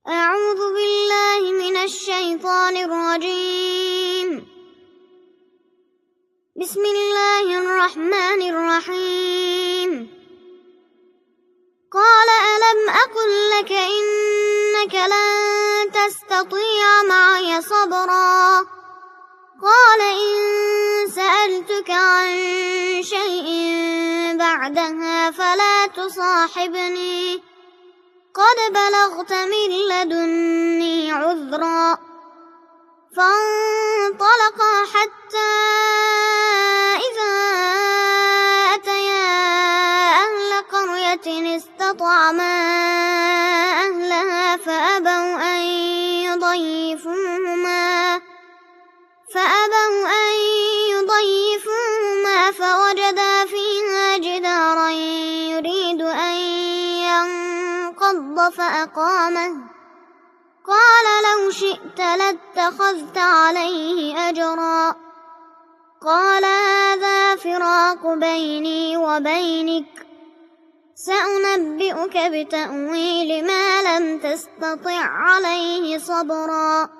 أعوذ بالله من الشيطان الرجيم. بسم الله الرحمن الرحيم. قال ألم أقل لك إنك لن تستطيع معي صبرا قال إن سألتك عن شيء بعدها فلا تصاحبني قد بلغت من لدني عذرا فانطلقا حتى إذا أتيا أهل قرية استطعما أهلها فأبوا أن يضيفوهما فوجدا فيها جدارا يريد أن ينقض فأقامه قال لو شئت لاتخذت عليه أجرا قال هذا فراق بيني وبينك سأنبئك بتأويل ما لم تستطع عليه صبرا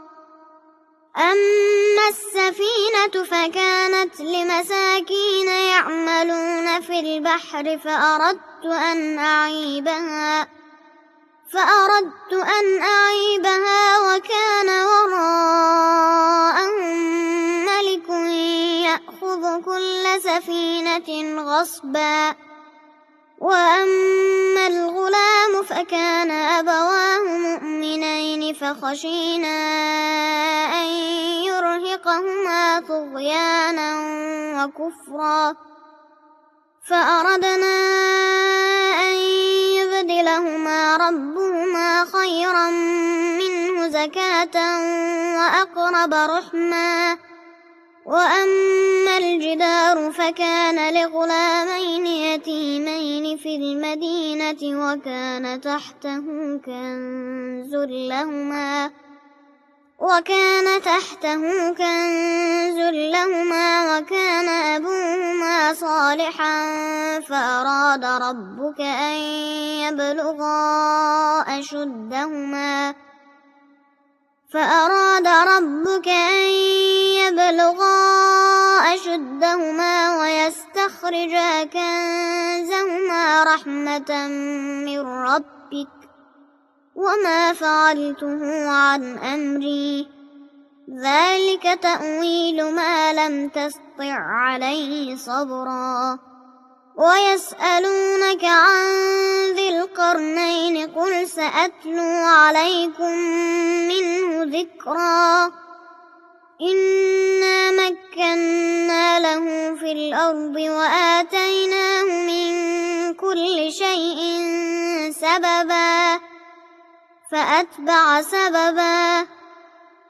أما السفينة فكانت لمساكين يعملون في البحر فأردت أن أعيبها وكان وراءهم ملك يأخذ كل سفينة غصبا وأما الغلام فكان أبواه مؤمنين فخشينا أن يرهقهما طغيانا وكفرا فأردنا أن يبدلهما ربهما خيرا منه زكاة وأقرب رحما وأما الجدار فكان لغلامين يتيمين في المدينة وكان تحته كنز لهما وكان أبوهما صالحا فأراد ربك أن يبلغا أشدهما ويستخرجا كنزهما رحمة من ربك وما فعلته عن أمري ذلك تأويل ما لم تسطع عليه صبرا ويسألونك عن ذي القرنين قل سأتلو عليكم منه ذكرا إنا مكنا له في الأرض وآتيناه من كل شيء سببا فأتبع سببا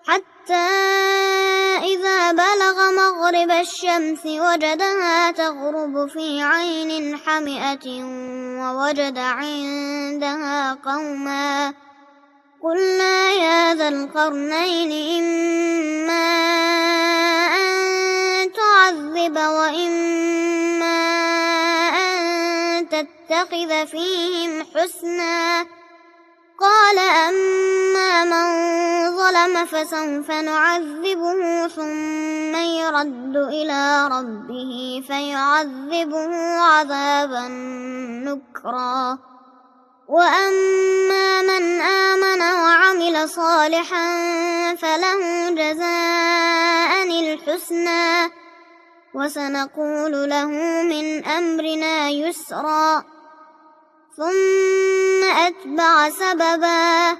حتى إذا بلغ مغرب الشمس وجدها تغرب في عين حمئة ووجد عندها قوما قلنا يا ذا القرنين إما أن تعذب وإما أن تتخذ فيهم حسنا قال أما من ظلم فسوف نعذبه ثم يرد إلى ربه فيعذبه عذابا نكرا وأما من آمن وعمل صالحا فله جزاء الحسنى وسنقول له من أمرنا يسرا ثم أتبع سببا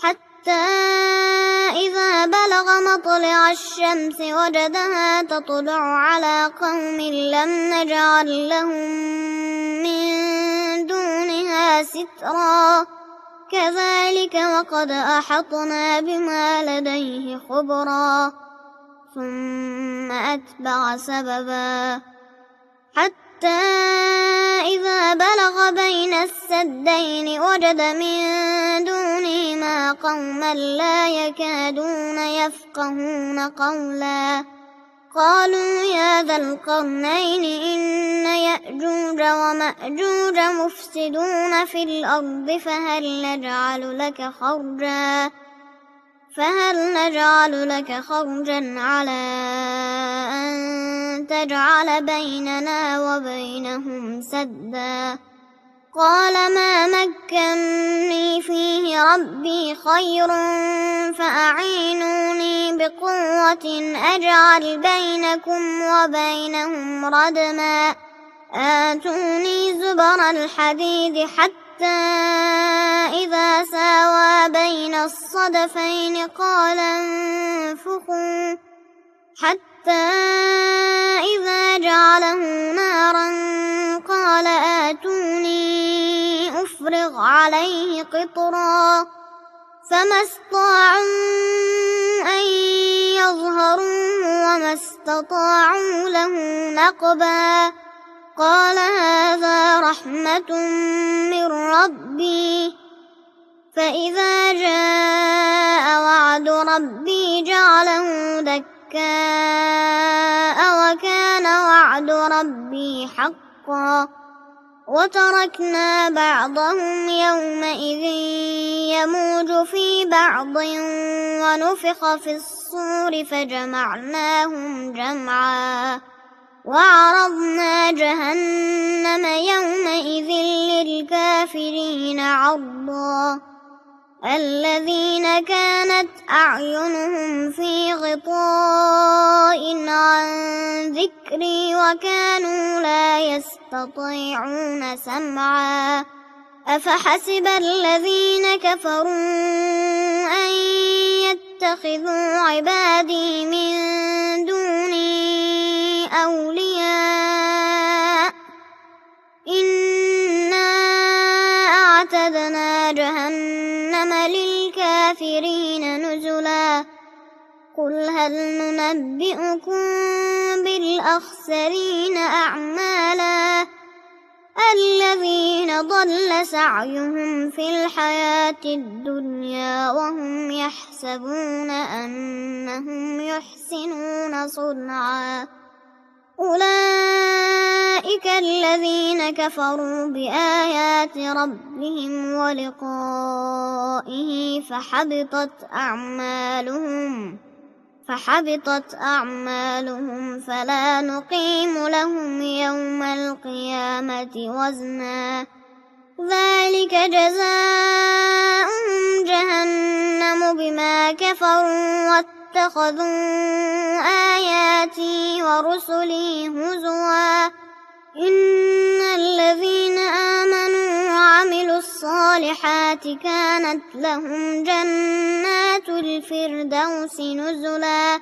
حتى إذا بلغ مطلع الشمس وجدها تطلع على قوم لم نجعل لهم من دونها سترا كذلك وقد أحطنا بما لديه خبرا ثم أتبع سببا حتى إذا بلغ بين السدين وجد من دونهما قوما لا يكادون يفقهون قولا قالوا يا ذا القرنين إن يأجوج ومأجوج مفسدون في الأرض فهل نجعل لك خرجا على أن تجعل بيننا وبينهم سدا قال ما مكني فيه ربي خير فأعينوني بقوة أجعل بينكم وبينهم ردما آتوني زبر الحديد حتى إذا ساوى بين الصدفين قال انفخوا حتى إذا جعله نارا قال آتوني أفرغ عليه قطرا فما استطاعوا أن يظهروه وما استطاعوا له نقبا قال هذا رحمة من ربي فإذا جاء وعد ربي جعله دكاء وكان وعد ربي حقا وتركنا بعضهم يومئذ يموج في بعض ونفخ في الصور فجمعناهم جمعا وعرضنا جهنم يومئذ للكافرين عرضا الذين كانت أعينهم في غطاء عن ذكري وكانوا لا يستطيعون سمعا أفحسب الذين كفروا أن يتخذوا عبادي من دوني أولياء إنا أعتدنا جهنم للكافرين نزلا قل هل ننبئكم بالأخسرين أعمالا الذين ضل سعيهم في الحياة الدنيا وهم يحسبون أنهم يحسنون صنعا أولئك الذين كفروا بآيات ربهم ولقائه فحبطت أعمالهم فلا نقيم لهم يوم القيامة وزنا ذلك جزاؤهم جهنم بما كفروا واتخذوا آياتي ورسلي هزوا إن الذين آمنوا وعملوا الصالحات كانت لهم جنات الفردوس نزلا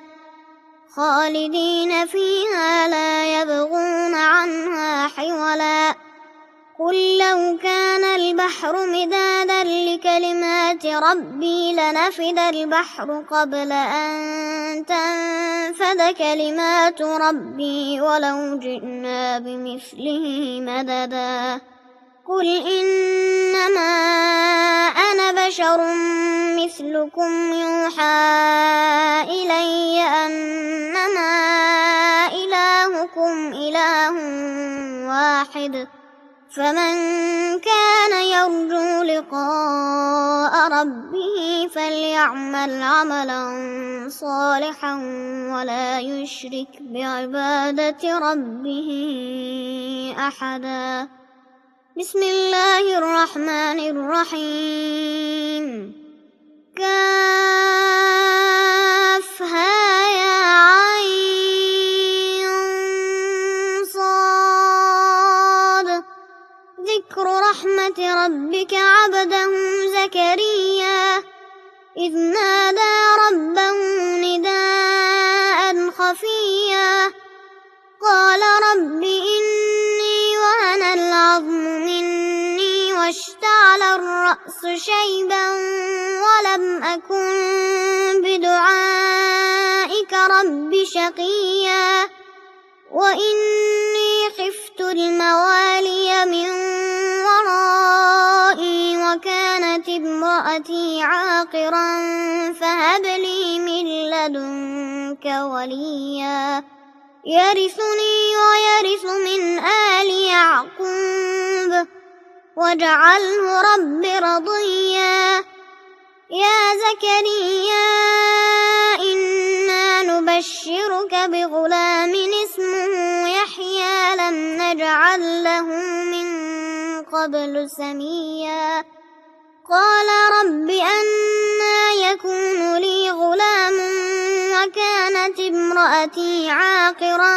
خالدين فيها لا يبغون عنها حولا قل لو كان البحر مدادا لكلمات ربي لنفد البحر قبل أن تنفد كلمات ربي ولو جئنا بمثله مددا قل إنما أنا بشر مثلكم يوحى إلي أنما إلهكم إله واحد فمن كان يرجو لقاء ربه فليعمل عملا صالحا ولا يشرك بعبادة ربه أحدا بسم الله الرحمن الرحيم كافها يا عين صاد ذكر رحمة ربك عبده زكريا إذ نادى ربه نداء خفيا قال رب إني وهن العظم مني واشتعل الرأس شيبا ولم أكن بدعائك رب شقيا وإني خفت الموالي من ورائي وكانت امرأتي عاقرا فهب لي من لدنك وليا يرثني ويرث من آل يعقوب واجعله رب رضيا يا زكريا إنا نبشرك بغلام اسمه يحيى لم نجعل له من قبل سميا قال رب أنى يكون لي غلام وكانت امرأتي عاقرا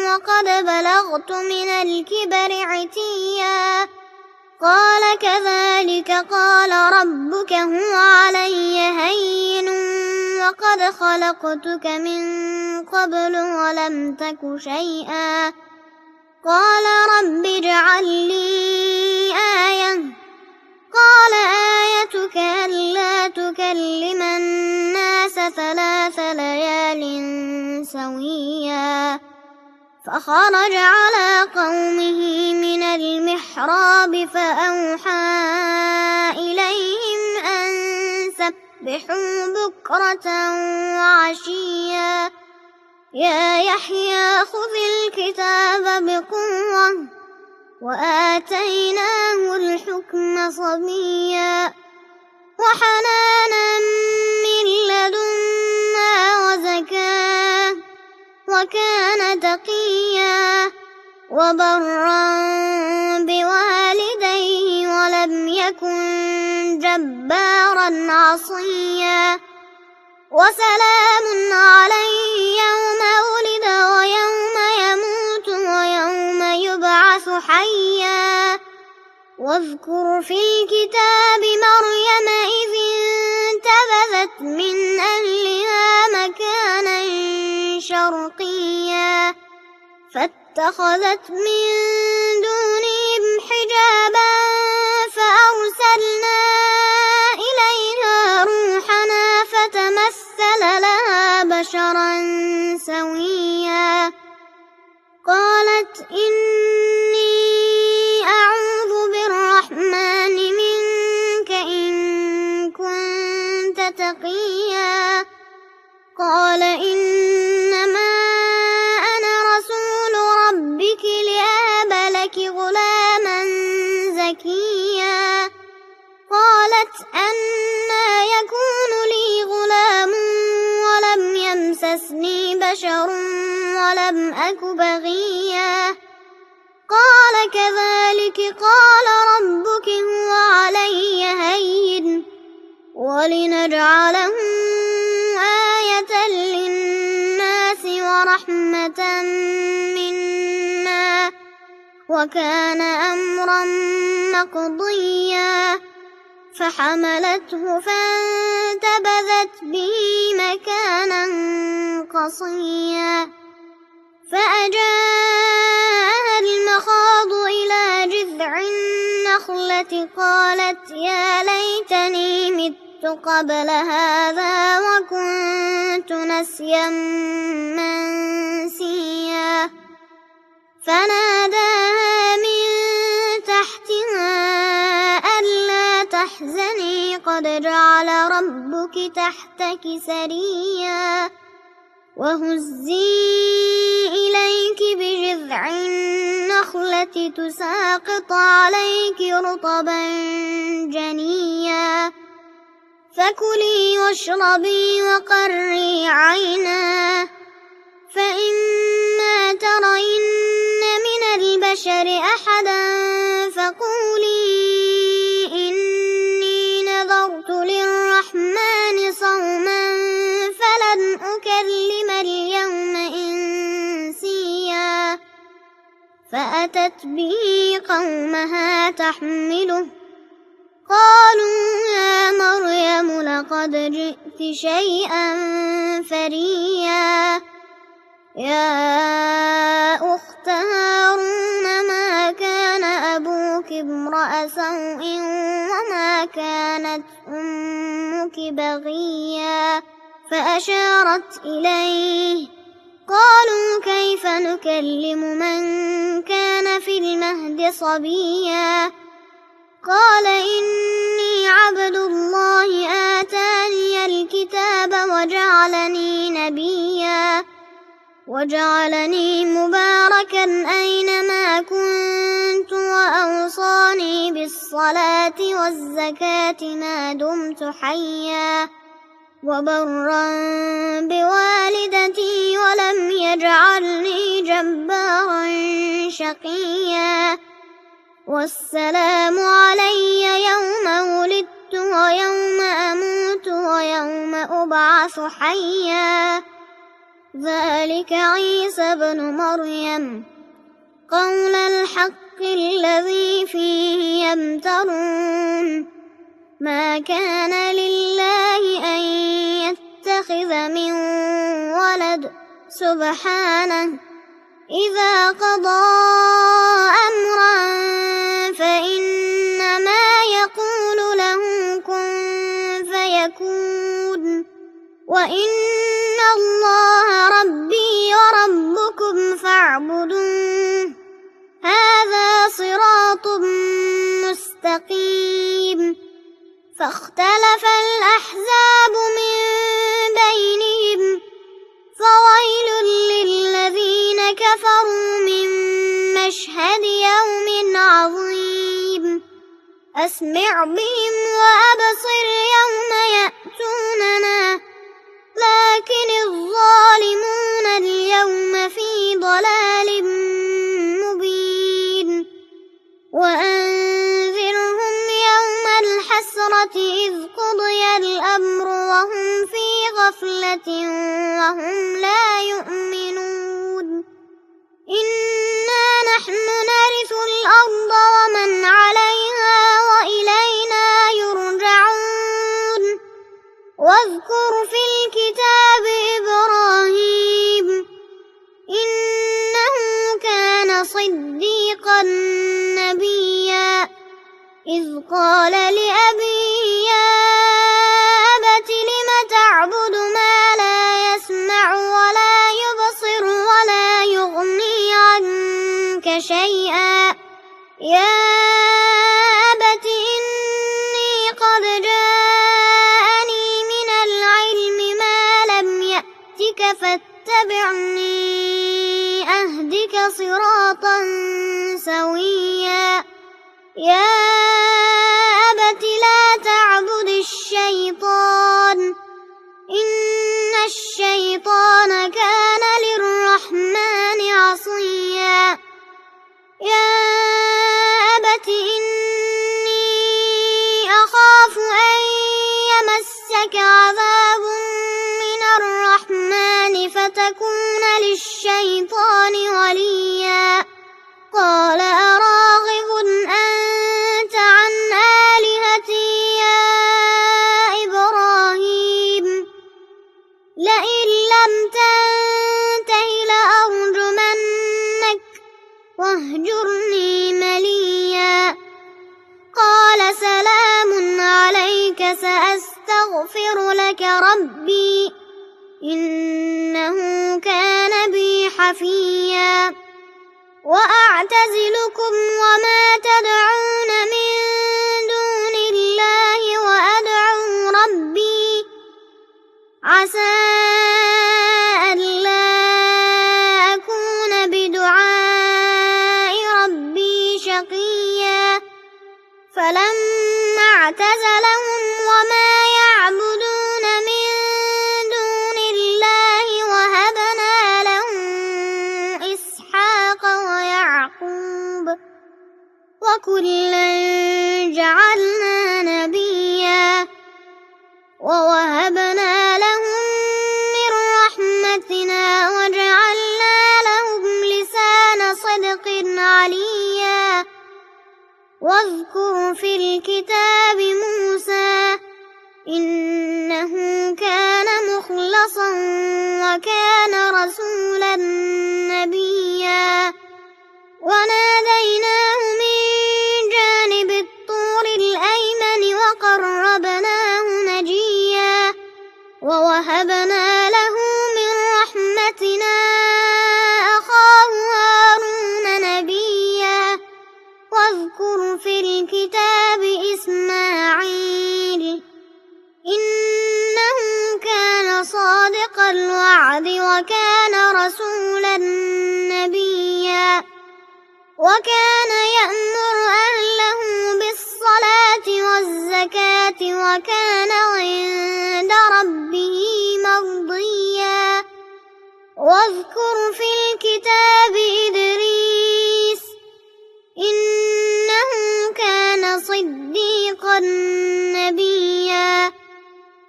وقد بلغت من الكبر عتيا قال كذلك قال ربك هو علي هين وقد خلقتك من قبل ولم تك شيئا قال رب اجعل لي آية قال آيتك ألا تكلم الناس 3 ليال سويا فخرج على قومه من المحراب فأوحى إليهم أن سبحوا بكرة وعشيا يا يحيى خذ الكتاب بقوة وآتيناه الحكم صبيا وحنانا من لدنا وزكاة وكان تقيا وبرا بوالديه ولم يكن جبارا عصيا وسلام عليه يوم ولد ويوم يموت ويوم يبعث حيا واذكر في الكتاب مريم إذ انتبذت من أهلها مكانا شرقيا فاتخذت من دونهم حجابا فأرسلنا إليها روحنا فتمثل لها بشرا سويا قالت إني أعوذ بالرحمن منك إن كنت تقيا قال إنما أنا رسول ربك لأهب لك غلاما زكيا قالت أنى يكون لي غلام ولم يمسسني بشر ولم أك بغيا قال كذلك قال ربك هو علي هين ولنجعله آية للناس ورحمة منا وكان أمرا مقضيا فحملته فانتبذت به مكانا قصيا فأجاءها المخاض إلى جذع النخلة قالت يا ليتني مت قبل هذا وكنت نسيا منسيا فناداها من تحتها ألا تحزني قد جعل ربك تحتك سريا وهزي إليك بجذع النخلة تساقط عليك رطبا جنيا فكلي واشربي وقري عينا فإما ترين من البشر أحدا فقولي إني نذرت للرحمن صوما فلن أكلم اليوم إنسيا فأتت به قومها تحمله قالوا يا مريم لقد جئت شيئا فريا يا أخت هارون ما كان أبوك امرأ سوء وما كانت أمك بغيا فأشارت إليه قالوا كيف نكلم من كان في المهد صبيا قال إني عبد الله آتاني الكتاب وجعلني نبيا وجعلني مباركا أينما كنت وأوصاني بالصلاة والزكاة ما دمت حيا وبرا بوالدتي ولم يجعلني جبارا شقيا والسلام علي يوم ولدت ويوم أموت ويوم أبعث حيا ذلك عيسى بن مريم قول الحق الذي فيه يمترون ما كان لله أن يتخذ من ولد سبحانه إذا قضى أمرا فإنما يقول له كن فيكون وإن الله ربي وربكم فاعبدوه هذا صراط مستقيم فاختلف الأحزاب من بينهم فويل للذين كفروا من مشهد يوم عظيم أسمع بهم وأبصر يوم يأتوننا لكن الظالمون اليوم في ضلال مبين وأنذرهم يوم الحسرة إذ قضي الأمر وهم في غفلة وهم لا يؤمنون إنا نحن نرث الأرض ومن عليها وإلينا يرجعون واذكر في الكتاب إبراهيم إنه كان صديقا نبيا إذ قال لأبيه يا أبت لم تعبد ما لا يسمع ولا يبصر ولا يغني عنك شيئا يا أبت إني قد جاءني من العلم ما لم يأتك فاتبعني أهدك صراطا سويا يا أبت لا تعبد الشيطان إن الشيطان كان للرحمن عصيا يا أبت إني أخاف أن يمسك عذاب من الرحمن فتكون للشيطان وليا قال أراغب أنت عن آلهتي يا إبراهيم لئن لم تنته لأرجمنك واهجرني مليا قال سلام عليك سأستغفر لك ربي إنه كان بي حفيا وأعتزلكم وما تدعون من دون الله وأدعو ربي عسى ألا أكون بدعاء ربي شقيا فلما اعتزلهم وما يعبدون من دون الله وهبنا له إسحاق ويعقوب وكلا جعلنا نبيا ووهبنا لهم من رحمتنا وجعلنا لهم لسان صدق عليا واذكر في الكتاب موسى إنه كان مخلصا وكان رسولا نبيا وناديناه من جانب الطور الأيمن وقربناه نجيا ووهبنا له من رحمتنا أخاه هارون نبيا واذكر في الكتاب إسماعيل إنه كان صادق الوعد وكان رسولا نبيا وكان يأمر أهله بالصلاة والزكاة وكان عند ربه مرضيا واذكر في الكتاب إدريس إنه كان صديقا نبيا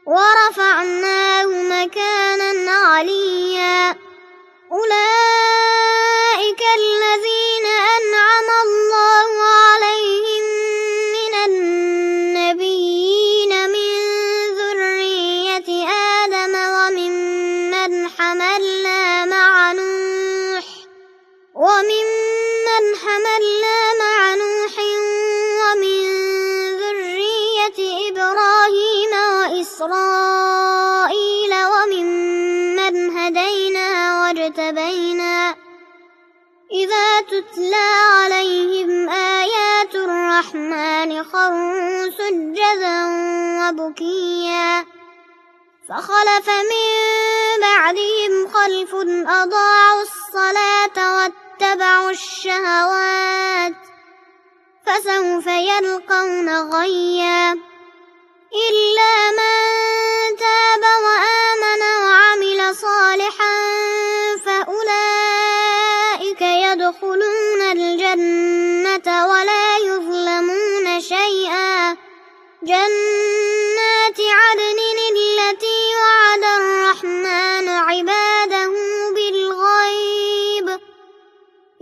ورفعناه مكانا عليا أولئك الذين أنعم الله عليهم من النبيين من ذرية آدم وممن حملنا مع نوح ومن ذرية إبراهيم وإسرائيل وممن هدينا واجتبينا إذا تتلى عليهم آيات الرحمن خروا سجدا وبكيا فخلف من بعدهم خلف أضاعوا الصلاة واتبعوا الشهوات فسوف يلقون غيا إلا من تاب وآمن وعمل صالحا فأولئك يدخلون الجنة ولا يظلمون شيئا جنات عدن التي وعد الرحمن عباده بالغيب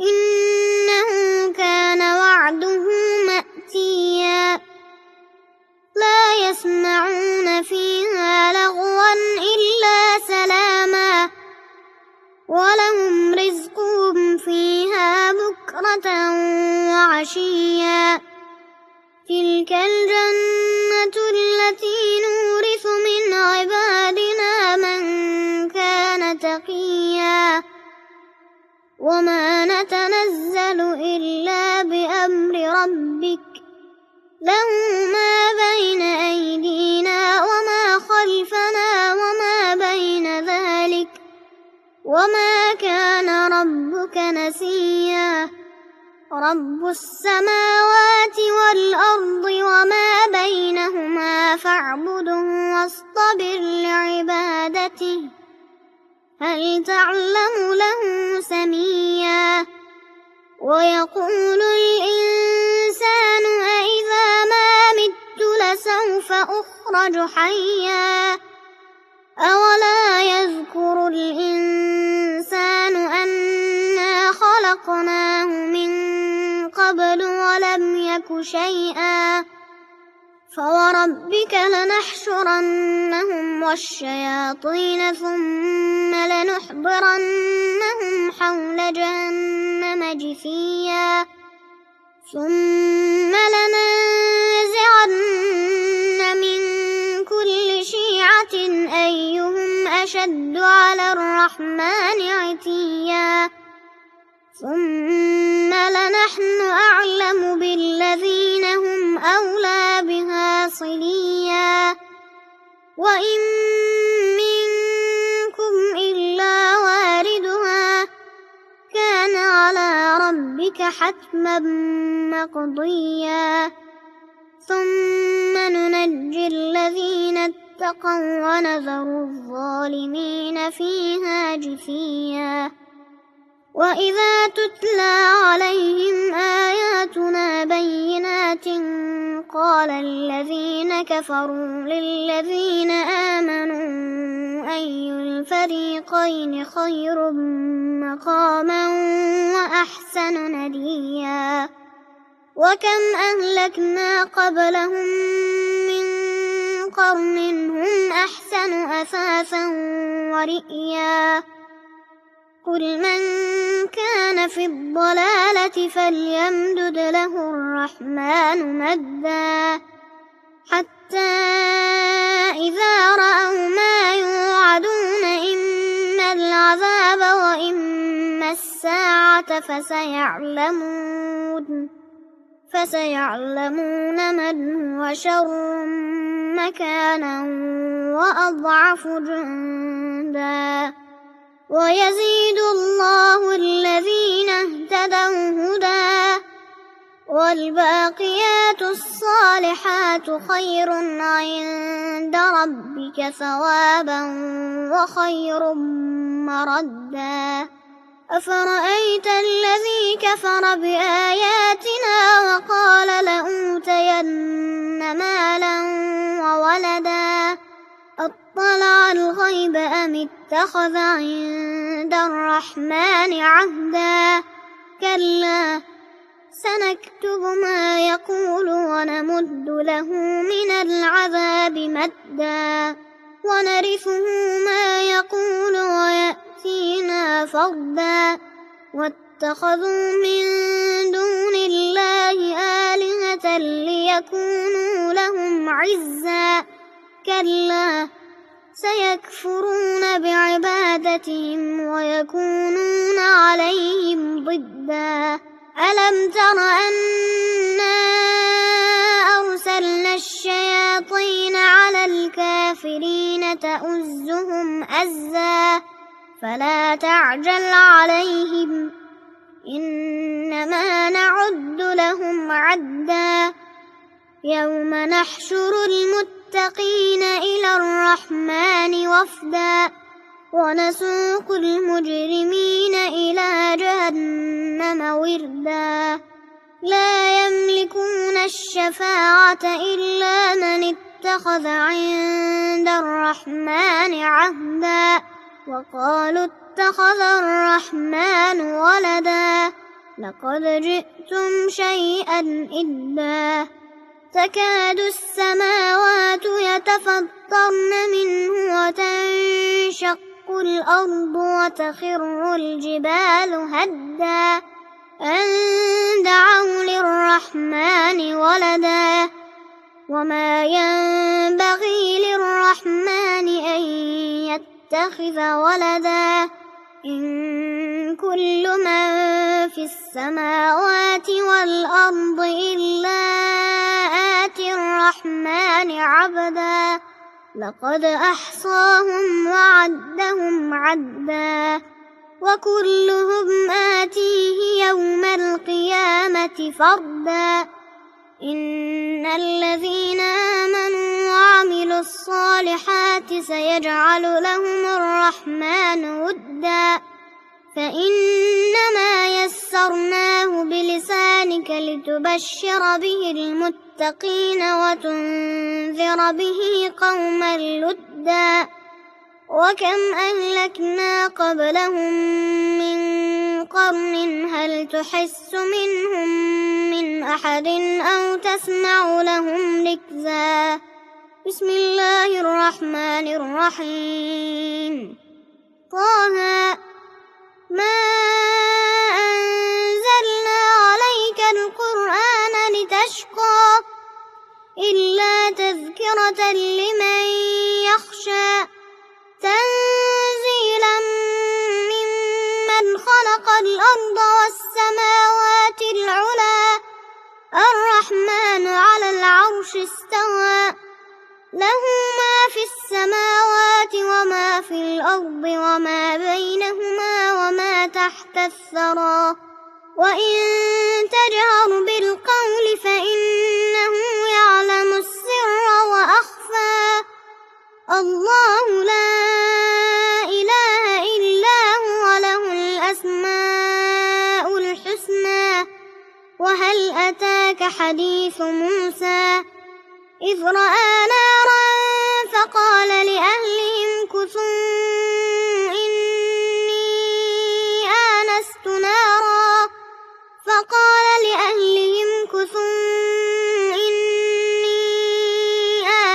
إنه كان وعده مأتيا لا يسمعون فيها لغوا إلا سلاما ولهم رزقهم فيها بكرة وعشيا تلك الجنة التي نورث من عبادنا من كان تقيا وما نتنزل إلا بأمر ربك له ما بين أيدينا وما خلفنا وما بين ذلك وما كان ربك نسيا رب السماوات والأرض وما بينهما فاعبده واصطبر لعبادته هل تعلم له سميا ويقول الإنسان أإذا ما مت لسوف أخرج حيا أولا يذكر الإنسان أنا خلقناه من قبل ولم يك شيئا فوربك لنحشرنهم والشياطين ثم لنحضرنهم حول جهنم جثيا ثم لننزعن من كل شيعة أيهم أشد على الرحمن عتيا ثم لنحن أعلم بالذين هم أولى بها صليا وإن منكم إلا واردها كان على ربك حتما مقضيا ثم ننجي الذين اتقوا ونذر الظالمين فيها جثيا وإذا تتلى عليهم آياتنا بينات قال الذين كفروا للذين آمنوا أي الفريقين خير مقاما وأحسن نديا وكم أهلكنا قبلهم من قرن هم أحسن أثاثا ورئيا قل من كان في الضلالة فليمدد له الرحمن مدا حتى إذا رأوا ما يوعدون إما العذاب وإما الساعة فسيعلمون من هو شر مكانا وأضعف جندا ويزيد الله الذين اهتدوا هدى والباقيات الصالحات خير عند ربك ثوابا وخير مردا أفرأيت الذي كفر بآياتنا وقال لأوتين مالا وولدا أطلع الغيب أم اتخذ عند الرحمن عهدا كلا سنكتب ما يقول ونمد له من العذاب مدا ونرثه ما يقول ويأتينا فردا واتخذوا من دون الله آلهة ليكونوا لهم عزا كلا سيكفرون بعبادتهم ويكونون عليهم ضدا ألم تر أنا أرسلنا الشياطين على الكافرين تؤزهم أزا فلا تعجل عليهم إنما نعد لهم عدا يوم نحشر المتقين إلى الرحمن وفدا ونسوق المجرمين إلى جهنم وردا لا يملكون الشفاعة إلا من اتخذ عند الرحمن عهدا وقالوا اتخذ الرحمن ولدا لقد جئتم شيئا إدا تكاد السماوات يتفطرن منه وتنشق الأرض وتخر الجبال هدا أن دعوا للرحمن ولدا وما ينبغي للرحمن أن يتخذ ولدا إن كل من في السماوات والأرض إلا آتي الرحمن عبدا لقد أحصاهم وعدهم عدا وكلهم آتيه يوم القيامة فردا إن الذين آمنوا وعملوا الصالحات سيجعل لهم الرحمن ودا فإنما يسرناه بلسانك لتبشر به المتقين وتنذر به قوما لدا وكم أهلكنا قبلهم من قرن هل تحس منهم من أحد أو تسمع لهم ركزا بسم الله الرحمن الرحيم طه ما أنزلنا عليك القرآن لتشقى إلا تذكرة لمن يخشى تنزيلا ممن خلق الأرض والسماوات العلى الرحمن على العرش استوى له ما في السماوات وما في الأرض وما بينهما وما تحت الثرى وإن تجهر بالقول فإنه يعلم السر وأخفى الله لا إله إلا هو له الأسماء الحسنى وهل أتاك حديث موسى إذ رأى نارا فقال لأهلهم كثوا إني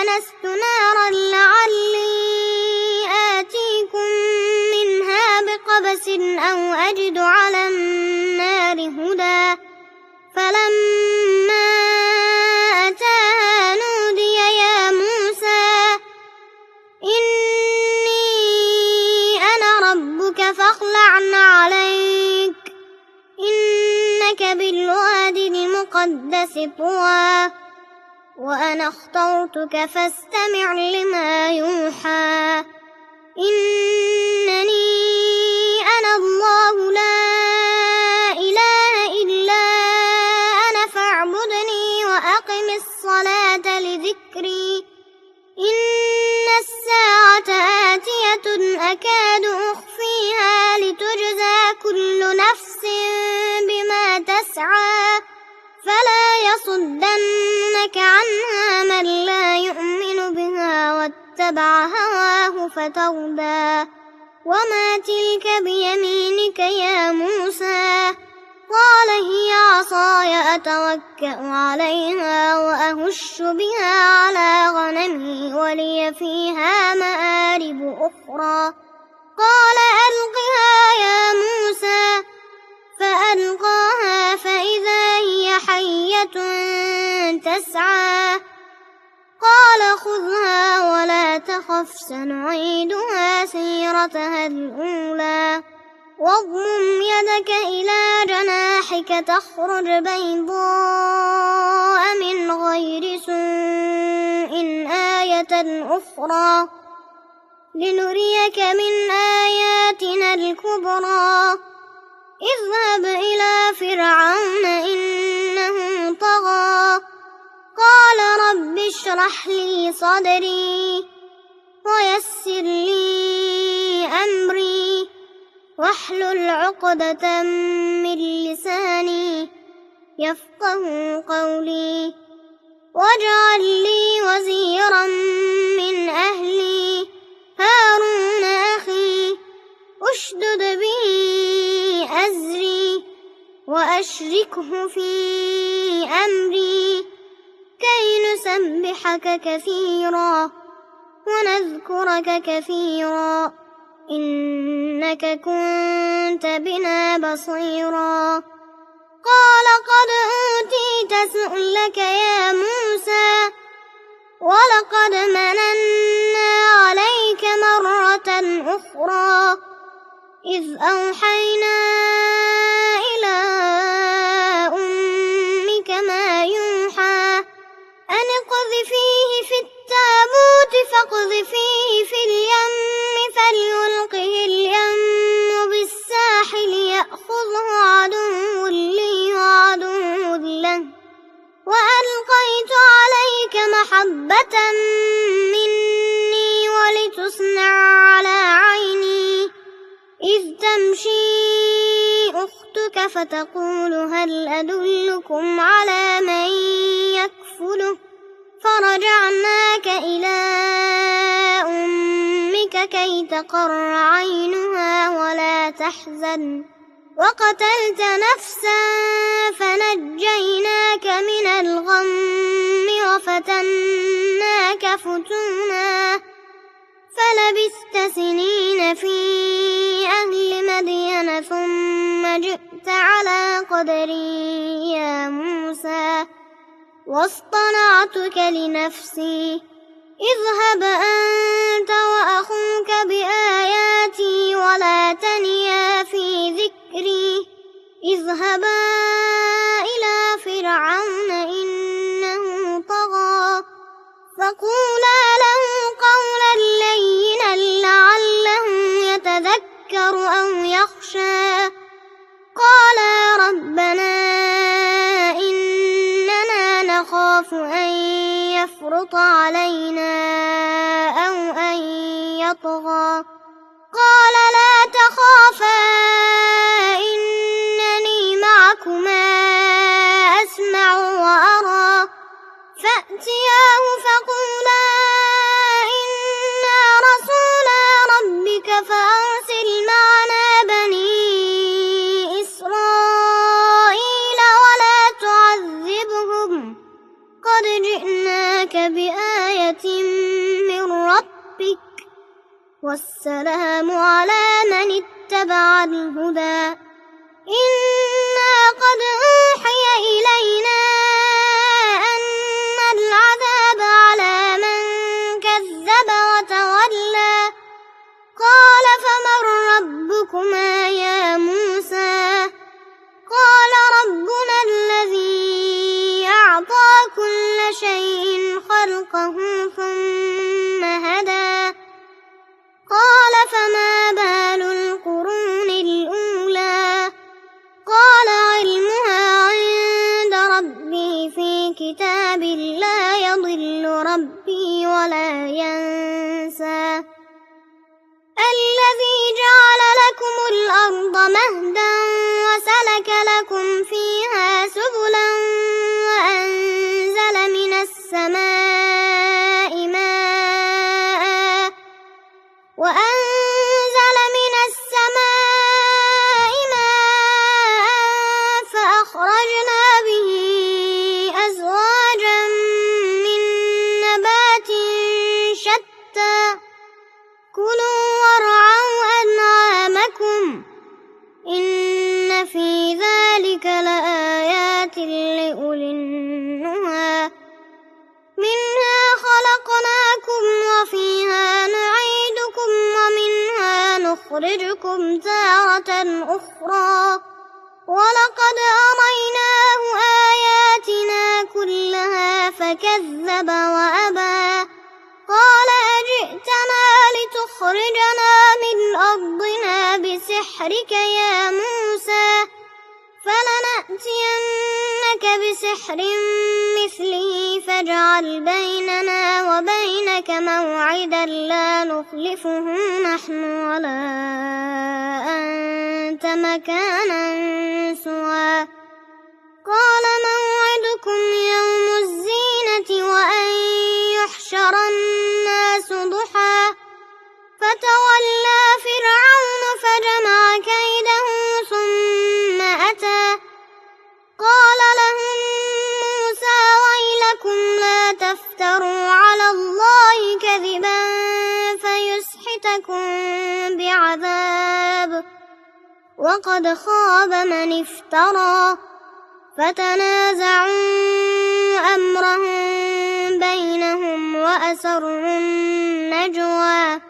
آنست نارا لعلي آتيكم منها بقبس أو أجد على النار هدى فلما أتاها نودي يا موسى إني أنا ربك فاخلع عليك إنك بالوادي المقدس طوى وأنا اخترتك فاستمع لما يوحى إنني واتبع هواه فتردى وما تلك بيمينك يا موسى قال هي عصاي أتوكأ عليها وأهش بها على غنمي ولي فيها مآرب أخرى قال ألقها يا موسى فألقاها فإذا هي حية تسعى قال خذها ولا تخف سنعيدها سيرتها الأولى واضمم يدك إلى جناحك تخرج بيضاء من غير سوء آية أخرى لنريك من آياتنا الكبرى اذهب إلى فرعون إنه طغى قال رب اشرح لي صدري ويسر لي أمري واحلل عقدة من لساني يفقه قولي واجعل لي وزيرا من أهلي هارون أخي اشدد به أزري وأشركه في أمري كي نسبحك كثيرا ونذكرك كثيرا إنك كنت بنا بصيرا قال قد أوتيت سؤلك يا موسى ولقد مننا عليك مرة أخرى إذ أوحينا إلى أمك ما يوحى أن اقذفيه في التابوت فاقذفيه في اليم فليلقه اليم بالساحل يأخذه عدو لي وعدو له وألقيت عليك محبة مني ولتصنع على عيني إذ تمشي أختك فتقول هل أدلكم على من يكفله فرجعناك إلى أمك كي تقر عينها ولا تحزن وقتلت نفسا فنجيناك من الغم وفتناك فتونا فلبثت سنين في أهل مدين ثم جئت على قدري يا موسى واصطنعتك لنفسي اذهب أنت وأخوك بآياتي ولا تنيا في ذكري اذهبا إلى فرعون إنه طغى فقولا له قولا لينا لعله يتذكر أو يخشى قالا ربنا إننا نخاف أن يفرط علينا أو أن يطغى قال لا تخافا إنني معكما أسمع وأرى فأتياه فقولا إنا رسولا ربك فأرسل معنا بني إسرائيل ولا تعذبهم قد جئناك بآية من ربك والسلام على من اتبع الهدى إنا قد أوحي إلينا أن العذاب على من كذب وتولى قال فمن ربكما يا موسى قال ربنا الذي أعطى كل شيء خلقه ثم هدى قال فما بال القرون الأولى قال علمها عند ربي في كتاب لا يضل ربي ولا ينسى الذي جعل لكم الأرض مهدا وسلك لكم فيها سبلا وأنزل من السماء وأنزل من السماء ماء فأخرجنا به أزواجا من نبات شتى كلوا وارعوا أنعامكم إن في ذلك لآيات لأولي النهى منها خلقناكم وفيها نعيدكم ومنها نخرجكم تارة أخرى ولقد أريناه آياتنا كلها فكذب وأبى قال أجئتنا لتخرجنا من أرضنا بسحرك يا موسى فلنأتينك بسحر مثله فاجعل بيننا وبينك موعدا لا نخلفه نحن ولا أنت مكانا سوى قال موعدكم يوم الزينة وأن يحشر الناس ضحى فتولى فرعون فجمع كيده ثم أتى قال لهم موسى ويلكم لا تفتروا على الله كذبا فيسحتكم بعذاب وقد خاب من افترى فتنازعوا أمرهم بينهم وأسروا النجوى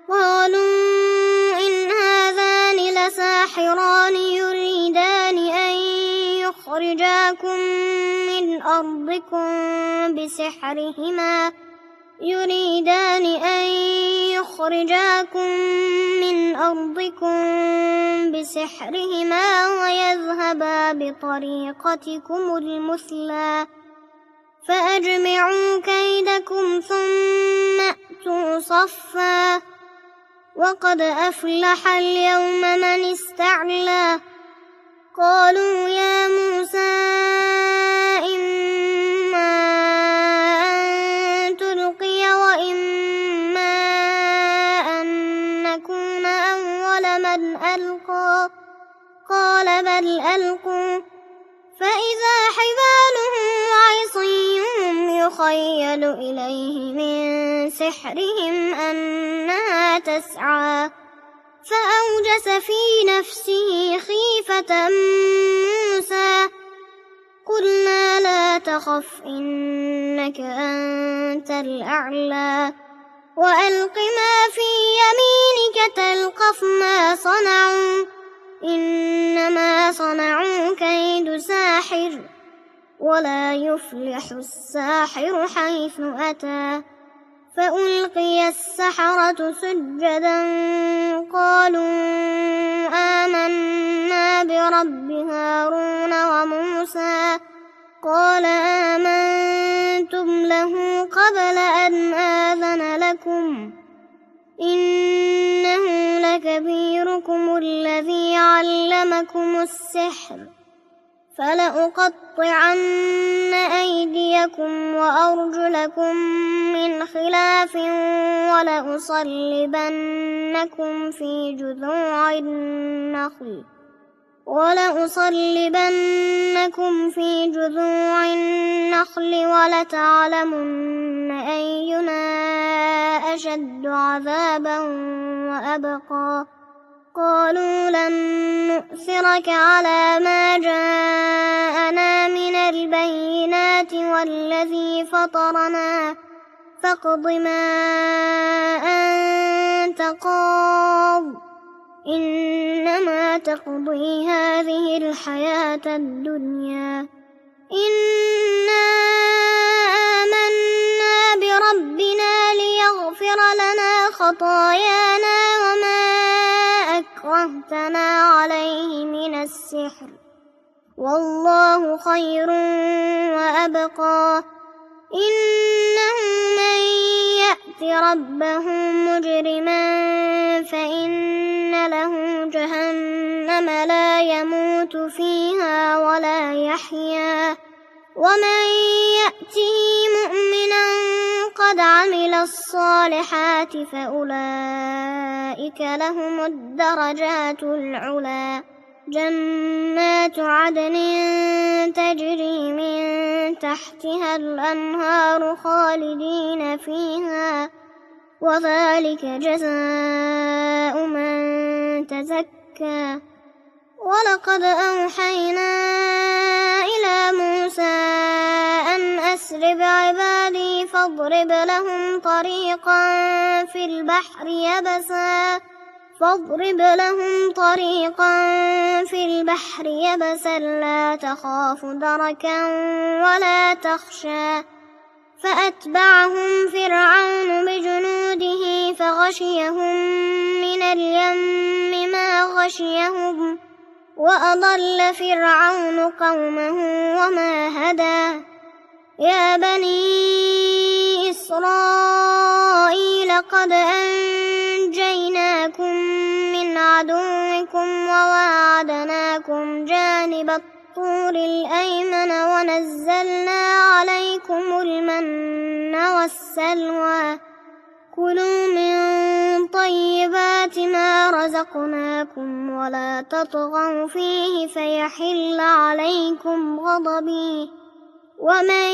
قالوا إن هذان لساحران يريدان أن يخرجاكم من أرضكم بسحرهما ويذهبا بطريقتكم المثلى فأجمعوا كيدكم ثم أتوا صفا وقد أفلح اليوم من استعلى قالوا يا موسى إما أن تلقي وإما أن نكون أول من ألقى قال بل ألقوا فإذا حبالهم وعصيهم يخيل إليه من سحرهم أنها تسعى فأوجس في نفسه خيفة موسى قلنا لا تخف إنك أنت الأعلى وألق ما في يمينك تلقف ما صنعوا إنما صنعوا كيد ساحر ولا يفلح الساحر حيث أتى فألقي السحرة سجدا قالوا آمنا برب هارون وموسى قال آمنتم له قبل أن آذن لكم إنه لكبيركم الذي علمكم السحر فلأقطعن أيديكم وأرجلكم من خلاف ولأصلبنكم في جذوع النخل ولتعلمن أينا أشد عذابا وأبقى قالوا لن نؤثرك على ما جاءنا من البينات والذي فطرنا فاقض ما أنت قاض إنما تقضي هذه الحياة الدنيا إنا آمنا بربنا ليغفر لنا خطايانا وما أكرهتنا عليه من السحر والله خير وأبقى إنه من يأت ربه مجرما فإن له جهنم لا يموت فيها ولا يحيا ومن يأته مؤمنا قد وقد عمل الصالحات فأولئك لهم الدرجات العلى جنات عدن تجري من تحتها الأنهار خالدين فيها وذلك جزاء من تزكى ولقد أوحينا إلى موسى أن أسر بعبادي فاضرب لهم طريقا في البحر يبسا لا تخاف دركا ولا تخشى فأتبعهم فرعون بجنوده فغشيهم من اليم ما غشيهم وأضل فرعون قومه وما هدى يا بني إسرائيل قد أنجيناكم من عدوكم وواعدناكم جانب الطور الأيمن ونزلنا عليكم المن والسلوى كلوا من طيبات ما رزقناكم ولا تطغوا فيه فيحل عليكم غضبي ومن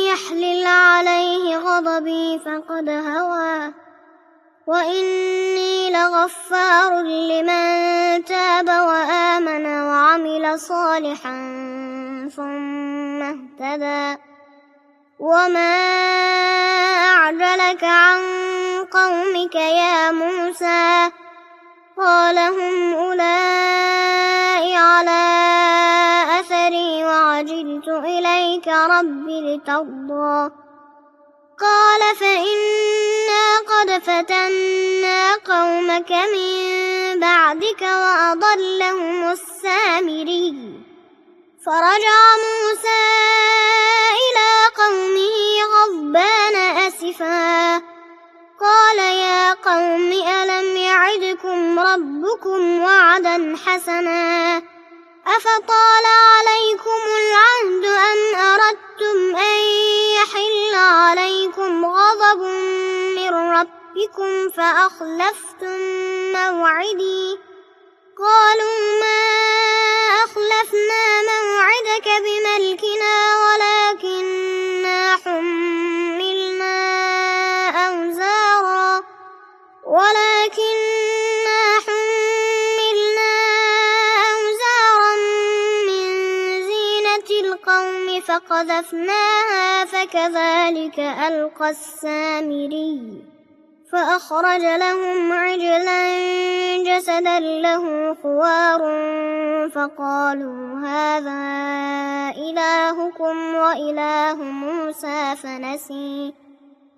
يحلل عليه غضبي فقد هوى وإني لغفار لمن تاب وآمن وعمل صالحا ثم اهتدى وما أعجلك عن قومك يا موسى قال هم أولئك على أثري وعجلت إليك رب لترضى قال فإنا قد فتنا قومك من بعدك وأضلهم السامري فرجع موسى إلى قومه غضبان أسفا قال يا قوم ألم يعدكم ربكم وعدا حسنا أفطال عليكم العهد أم أردتم أن يحل عليكم غضب من ربكم فأخلفتم موعدي قالوا ما أخلفنا موعدك بملكنا ولكننا حملنا أوزارا من زينة القوم فقذفناها فكذلك ألقى السامري فأخرج لهم عجلا جسدا له خوار فقالوا هذا إلهكم وإله موسى فنسي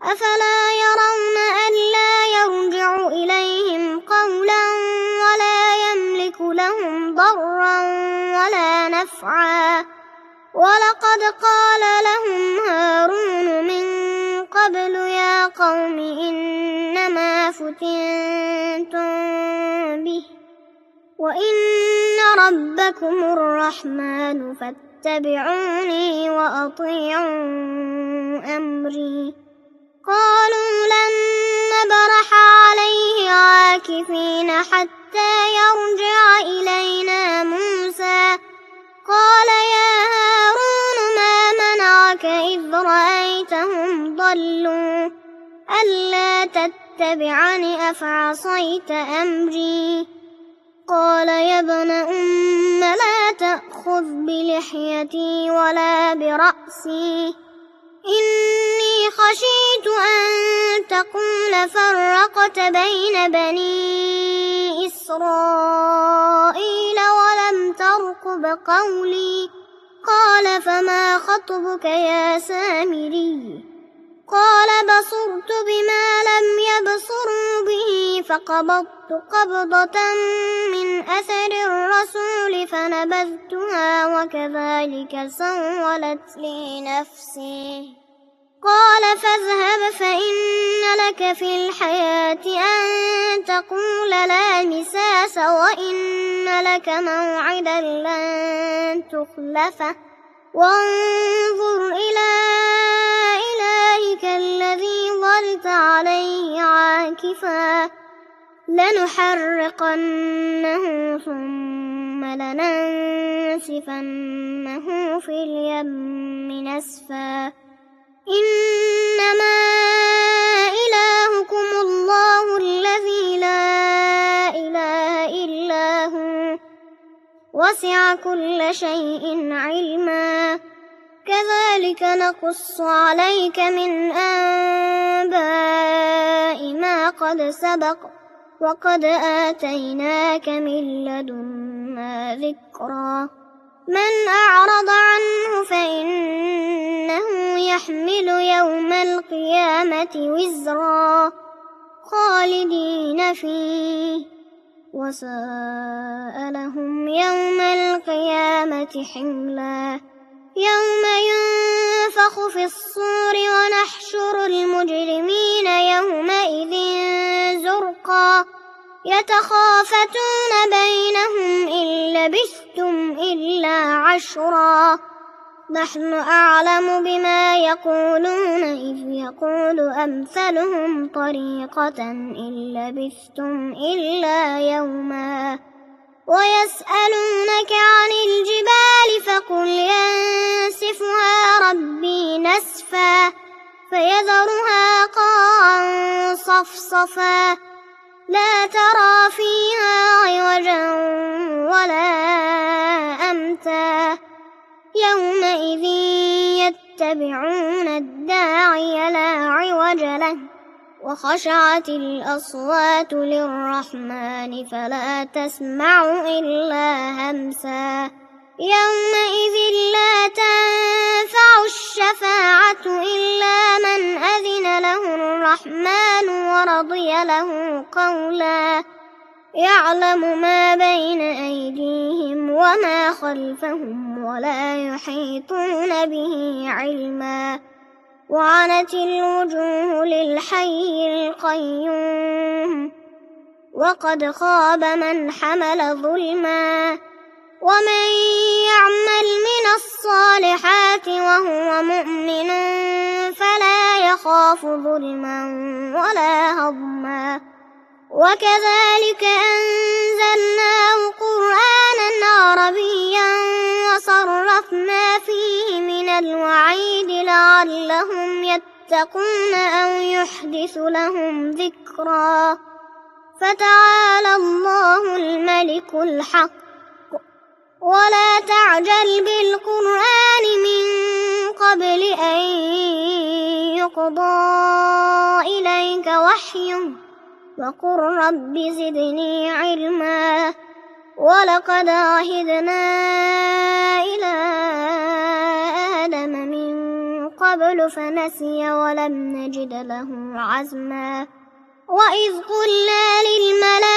أفلا يرون ألا يرجع إليهم قولا ولا يملك لهم ضرا ولا نفعا ولقد قال لهم هارون من قبل يا قوم إنما فتنتم به وإن ربكم الرحمن فاتبعوني وأطيعوا أمري قالوا لن نبرح عليه عاكفين حتى يرجع إلينا موسى قال يا هارون ما منعك إذ رأيتهم ضلوا ألا تتبعني أفعصيت أمري قال يا ابن أم لا تأخذ بلحيتي ولا برأسي إني خشيت أن تقول فرقت بين بني إسرائيل ولم ترقب قولي قال فما خطبك يا سامري قال بصرت بما لم يبصروا به فقبضت قبضة من أثر الرسول فنبذتها وكذلك سولت لي نفسي قال فاذهب فإن لك في الحياة أن تقول لا مساس وإن لك موعدا لن تخلفه وانظر إلى إلهك الذي ظلت عليه عاكفا لنحرقنه ثم لننسفنه في اليم نسفا إنما إلهكم الله الذي لا إله إلا هو وسع كل شيء علما كذلك نقص عليك من أنباء ما قد سبق وقد آتيناك من لدنا ذكرا من أعرض عنه فإنه يحمل يوم القيامة وزرا خالدين فيه وساء لهم يوم القيامة حملا يوم ينفخ في الصور ونحشر المجرمين يومئذ زرقا يتخافتون بينهم إن لبثتم إلا عشرا نحن أعلم بما يقولون إذ يقول أمثلهم طريقة إن لبثتم إلا يوما ويسألونك عن الجبال فقل ينسفها ربي نسفا فيذرها قاعا صفصفا لا ترى فيها عوجا ولا أمتا يومئذ يتبعون الداعي لا عوج له وخشعت الأصوات للرحمن فلا تسمع إلا همسا يومئذ لا تنفع الشفاعة إلا من أذن له الرحمن ورضي له قولا يعلم ما بين أيديهم وما خلفهم ولا يحيطون به علما وعنت الوجوه للحي القيوم وقد خاب من حمل ظلما ومن يعمل من الصالحات وهو مؤمن فلا يخاف ظلما ولا هضما وكذلك أنزلناه قرآنا عربيا وصرفنا فيه من الوعيد لعلهم يتقون أو يحدث لهم ذكرا فتعالى الله الملك الحق ولا تعجل بالقرآن من قبل أن يقضى إليك وحيه وقل رب زدني علما ولقد عهدنا إلى آدم من قبل فنسي ولم نجد له عزما وإذ قلنا للملائكة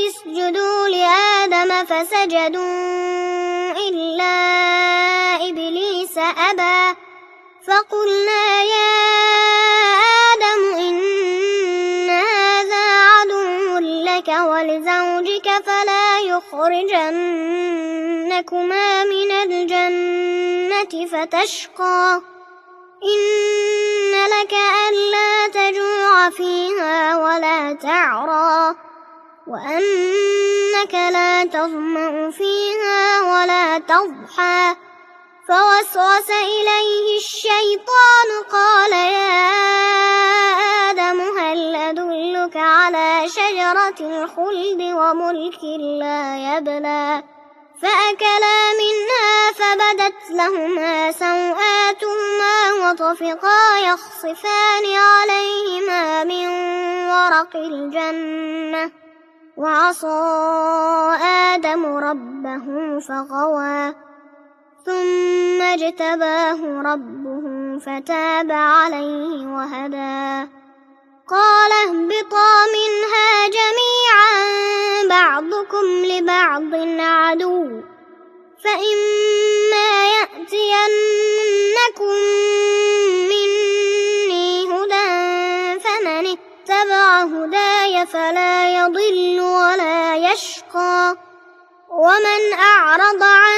اسجدوا لآدم فسجدوا إلا إبليس أبى فقلنا يا آدم إن هذا عدو لك ولزوجك فلا يخرجنكما من الجنة فتشقى إن لك ألا تجوع فيها ولا تعرى وأنك لا تظمأ فيها ولا تضحى فوسوس إليه الشيطان قال يا آدم هل أدلك على شجرة الخلد وملك لا يبلى فأكلا منها فبدت لهما سوآتهما وطفقا يخصفان عليهما من ورق الجنة وعصى آدم ربه فغوى ثم اجتباه ربه فتاب عليه وهدى قال اهبطا منها جميعا بعضكم لبعض عدو فإما يأتينكم مني هدى فمن اتبع هداي فلا يضل ولا يشقى ومن أعرض عن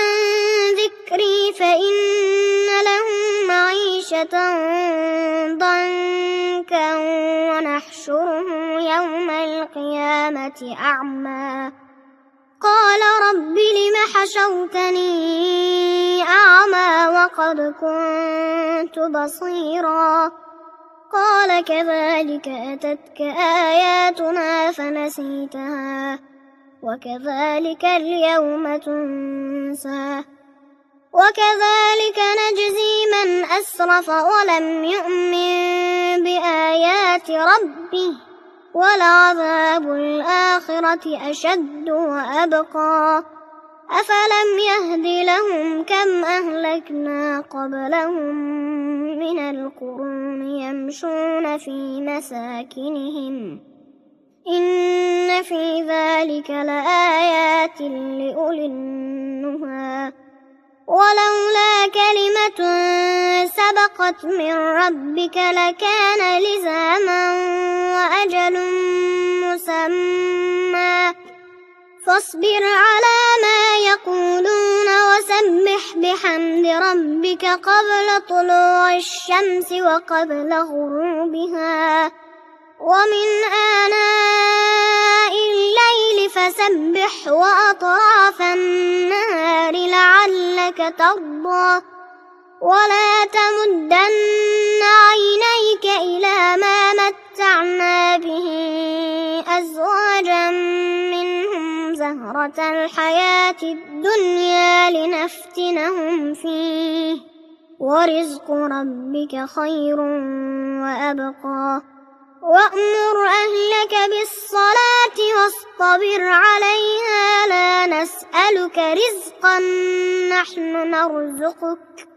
ذكري فإن له معيشة ضنكا ونحشره يوم القيامة أعمى قال رب لم حشرتني أعمى وقد كنت بصيرا قال كذلك أتتك آياتنا فنسيتها وكذلك اليوم تنسى وكذلك نجزي من أسرف ولم يؤمن بآيات ربه ولعذاب الآخرة أشد وأبقى أفلم يهد لهم كم أهلكنا قبلهم من القرون يمشون في مساكنهم إن في ذلك لآيات لأولي النهى ولولا كلمة سبقت من ربك لكان لزاما وأجل مسمى فاصبر على ما يقولون وسبح بحمد ربك قبل طلوع الشمس وقبل غروبها ومن آناء الليل فسبح وأطراف النهار لعلك ترضى ولا تمدن عينيك إلى ما متعنا به أزواجا منهم زهرة الحياة الدنيا لنفتنهم فيه ورزق ربك خير وأبقى وأمر أهلك بالصلاة واصطبر عليها لا نسألك رزقا نحن نرزقك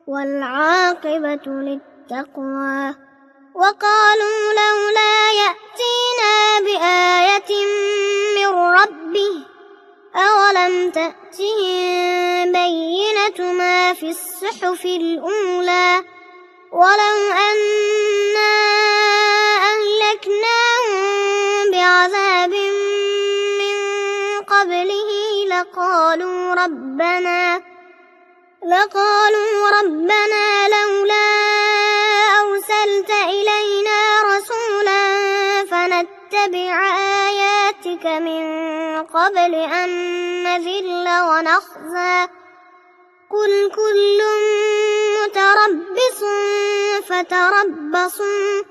والعاقبة للتقوى وقالوا لولا يأتينا بآية من ربه أولم تأتهم بينة ما في الصحف الأولى ولو أنا أهلكناهم بعذاب من قبله لقالوا ربنا لولا أرسلت إلينا رسولا فنتبع آياتك من قبل أن نذل ونخزى قل كل متربص فتربصوا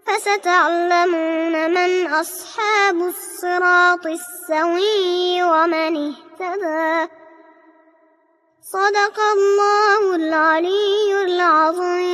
فستعلمون من أصحاب الصراط السوي ومن اهتدى صدق الله العلي العظيم.